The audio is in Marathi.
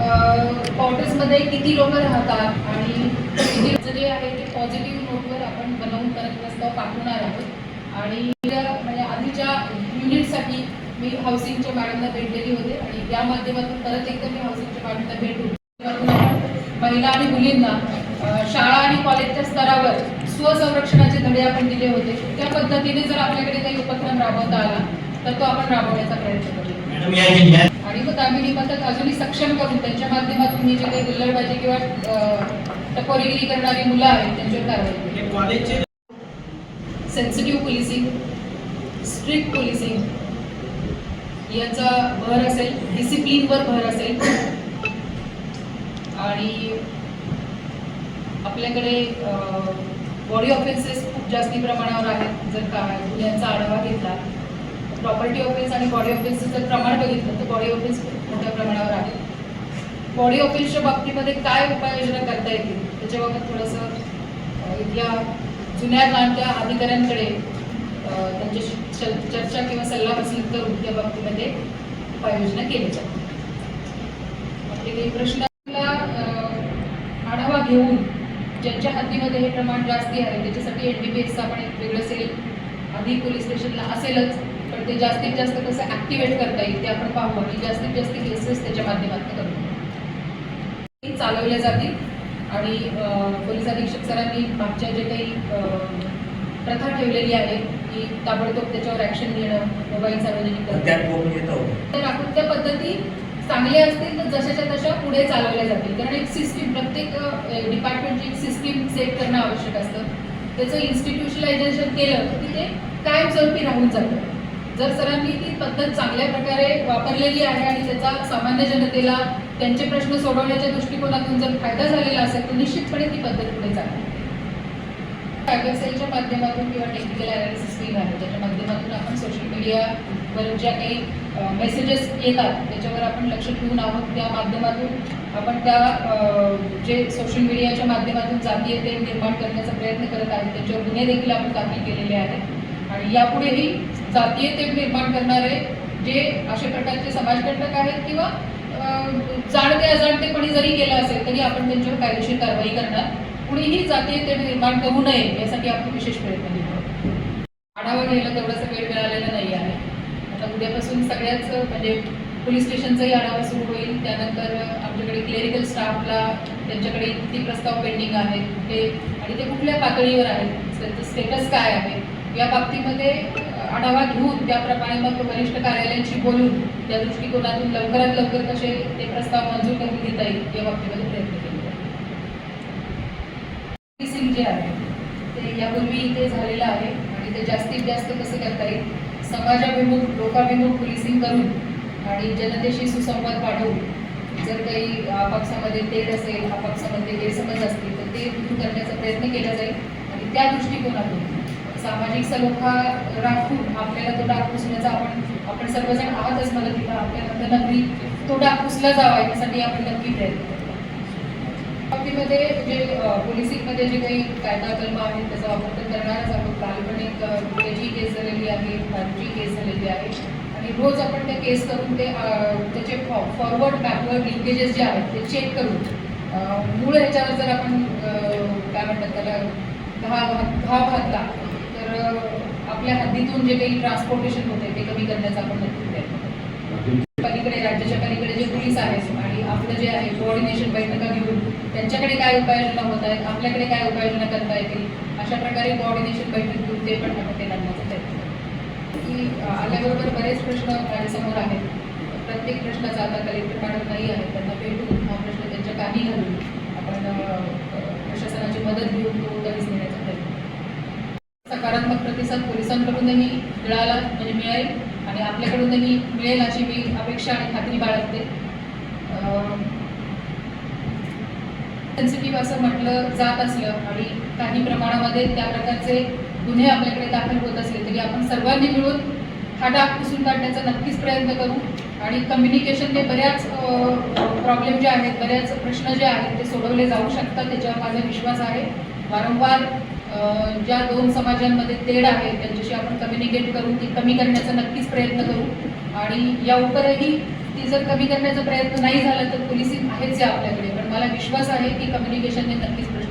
क्वार्टर्समध्ये किती लोक राहतात आणि किती जे आहे ते पॉझिटिव्ह नोटवर आपण बनवून परत प्रस्ताव पाठवणार आहोत. आणि म्हणजे आधीच्या युनिटसाठी मी हाऊसिंगच्या मॅडमला भेट दिली होते आणि या माध्यमातून परत एकदा मी हाऊसिंगच्या मॅडमला भेट देऊन महिला आणि मुलींना शाळा आणि कॉलेजच्या स्तरावर स्वसंरक्षणाचे धडे आपण दिले होते. त्या पद्धतीने जर आपल्याकडे काही उपक्रम राबवता आला तर तो आपण राबवण्याचा प्रयत्न करू आणि मग दामिनी पद्धत अजूनही सक्षम करून त्यांच्या माध्यमातून मी जे काही गुल्लडबाजी किंवा टपोरीगिरी करणारी मुलं आहेत त्यांच्यावर कारवाई करू. सेन्सिटिव्ह पोलिसिंग, स्ट्रिक्ट पोलिसिंग याचा भर असेल, डिसिप्लिनवर भर असेल आणि आपल्याकडे बॉडी ऑफेन्सेस खूप जास्ती प्रमाणावर आहेत. जर का गुन्ह्यांचा आढावा घेतला, प्रॉपर्टी ऑफेन्स आणि बॉडी ऑफेन्सचं जर प्रमाण बघितलं तर बॉडी ऑफेन्स खूप मोठ्या प्रमाणावर आहे. बॉडी ऑफेन्सच्या बाबतीमध्ये काय उपाययोजना करता येतील त्याच्याबाबत थोडंसं इथल्या जुन्या जाणत्या अधिकाऱ्यांकडे त्यांच्याशी चर्चा किंवा सल्लामसलत करून त्या बाबतीमध्ये उपाययोजना केली जाते. आपले काही प्रश्नाला आढावा घेऊन ज्यांच्या हद्दीमध्ये हे प्रमाण जास्ती आहे त्याच्यासाठी NDPSचं आपण एक वेगळं सेल आधी पोलीस स्टेशनला असेलच, पण ते जास्तीत जास्त कसं ॲक्टिवेट करता येईल ते आपण पाहू आणि जास्तीत जास्त केसेस त्याच्या माध्यमातून करू चालवल्या जातील. आणि पोलीस अधीक्षक सरांनी मागच्या जे काही प्रथा ठेवलेली आहे की ताबडतोब त्याच्यावर ॲक्शन घेणं, मोबाईल सार्वजनिक तर आपण त्या पद्धती चांगल्या असतील तर जशाच्या तशा पुढे चालवल्या जातील. कारण एक सिस्टीम, प्रत्येक डिपार्टमेंटची एक सिस्टीम सेट करणं आवश्यक असतं. त्याचं इन्स्टिट्यूशनलायझेशन केलं की ते कायमस्वरूपी राहून जातं. जर सरांनी ती पद्धत चांगल्या प्रकारे वापरलेली आहे आणि त्याचा सामान्य जनतेला त्यांचे प्रश्न सोडवण्याच्या दृष्टिकोनातून जर फायदा झालेला असेल तर निश्चितपणे ती पद्धत पुढे चालते. सायबर सेलच्या माध्यमातून किंवा टेक्निकल ॲनालिसिस टीम आहे त्याच्या माध्यमातून आपण सोशल मीडियावर ज्या काही मेसेजेस येतात त्याच्यावर आपण लक्ष ठेवून आहोत. त्या माध्यमातून आपण त्या जे सोशल मीडियाच्या माध्यमातून जातीय तेढ निर्माण करण्याचा प्रयत्न करत आहेत त्याच्यावर गुन्हे देखील आपण दाखल केलेले आहेत. आणि यापुढेही जातीय तेढ निर्माण करणारे जे अशा प्रकारचे समाजकंटक आहेत किंवा जाणते अजाणतेपणी जरी केलं असेल तरी आपण त्यांच्यावर कायदेशीर कारवाई करणार. कुणीही जातीय तेढ निर्माण करू नये यासाठी आपण विशेष प्रयत्न केले. आढावा घ्यायला तेवढासा वेळ मिळालेला नाही आहे. आता उद्यापासून सगळ्याच म्हणजे पोलीस स्टेशनचाही आढावा सुरू होईल. त्यानंतर आमच्याकडे क्लेरिकल स्टाफला त्यांच्याकडे किती प्रस्ताव पेंडिंग आहेत ते आणि ते कुठल्या पातळीवर आहेत, त्यांचं स्टेटस काय आहे या बाबतीमध्ये आढावा घेऊन त्याप्रमाणे मग वरिष्ठ कार्यालयांशी बोलून त्या दृष्टिकोनातून लवकरात लवकर कसे ते प्रस्ताव मंजूर करून देता येईल या बाबतीमध्ये प्रयत्न केले. पोलिसिंग जे आहे ते यापूर्वी इथे झालेलं आहे आणि ते जास्तीत जास्त कसं करता येईल, समाजाभिमुख लोकाभिमुख पोलिसिंग करून आणि जनतेशी सुसंवाद वाढवून जर काही आपापसामध्ये तेढ असेल, आपापसामध्ये गैरसमज असतील तर ते दूर करण्याचा प्रयत्न केला जाईल. आणि त्या दृष्टिकोनातून सामाजिक सलोखा राखून आपल्याला तो डाग पुसण्याचा आपण सर्वजण आहातच मला तिथं आपल्यानंतर नक्की तो डाग पुसला जावा यासाठी आपण नक्की प्रयत्न करतो. बाबतीमध्ये जे पोलिसिंगमध्ये जे काही कायदा कलम आहेत त्याचा वापर तर करणारच आहोत. काल पण एक गुन्ह्याची केस झालेली आहे, फारची केस झालेली आहे आणि रोज आपण त्या केस करून त्याचे फॉरवर्ड बॅकवर्ड लिंकेजेस जे आहेत ते चेक करून मूळ ह्याच्यावर जर आपण काय म्हणतात त्याला घाव घातला तर आपल्या हद्दीतून जे काही ट्रान्सपोर्टेशन होते ते कमी करण्याचा आपण नक्की प्रयत्न करतो. पलीकडे राज्याच्या पलीकडे जे पोलीस आहेत आणि आपलं जे आहे कोऑर्डिनेशन बैठका घेऊन त्यांच्याकडे काय उपाययोजना होत आहेत, आपल्याकडे काय उपाययोजना करता येतील अशा प्रकारे कोऑर्डिनेशन बैठक घेऊन ते पण आपण ते करण्याचा प्रयत्न करतो. की आल्याबरोबर बरेच प्रश्न माझ्यासमोर आहेत. प्रत्येक प्रश्नाचा आता कलेक्टर मॅडम नाही आहे त्यांना भेटून हा प्रश्न त्यांच्या कामी घालून आपण प्रशासनाची मदत घेऊन तो उत्तरीस नेण्याचा प्रयत्न. सकारात्मक प्रतिसाद पोलिसांकडूनही मिळेल आणि आपल्याकडूनही मिळेल अशी मी अपेक्षा आणि खात्री बाळगते. सेन्सिटिव्ह असं म्हटलं जात असलं आणि काही प्रमाणामध्ये त्या प्रकारचे गुन्हे आपल्याकडे दाखल होत असले तरी आपण सर्वांनी मिळून हा डाग पुसून काढण्याचा नक्कीच प्रयत्न करू. आणि कम्युनिकेशनने बऱ्याच प्रॉब्लेम जे आहेत, बऱ्याच प्रश्न जे आहेत ते सोडवले जाऊ शकतात त्याच्यावर माझा विश्वास आहे. वारंवार ज्या दोन समाजांमध्ये तेढ आहे त्यांच्याशी आपण कम्युनिकेट करून ती कमी करण्याचा नक्कीच प्रयत्न करू. आणि या उपरही ती जर कमी करण्याचा प्रयत्न नाही झाला तर पोलिसिंग आहे आहेच आहे आपल्याकडे, पण मला विश्वास आहे की कम्युनिकेशनने नक्कीच प्रश्न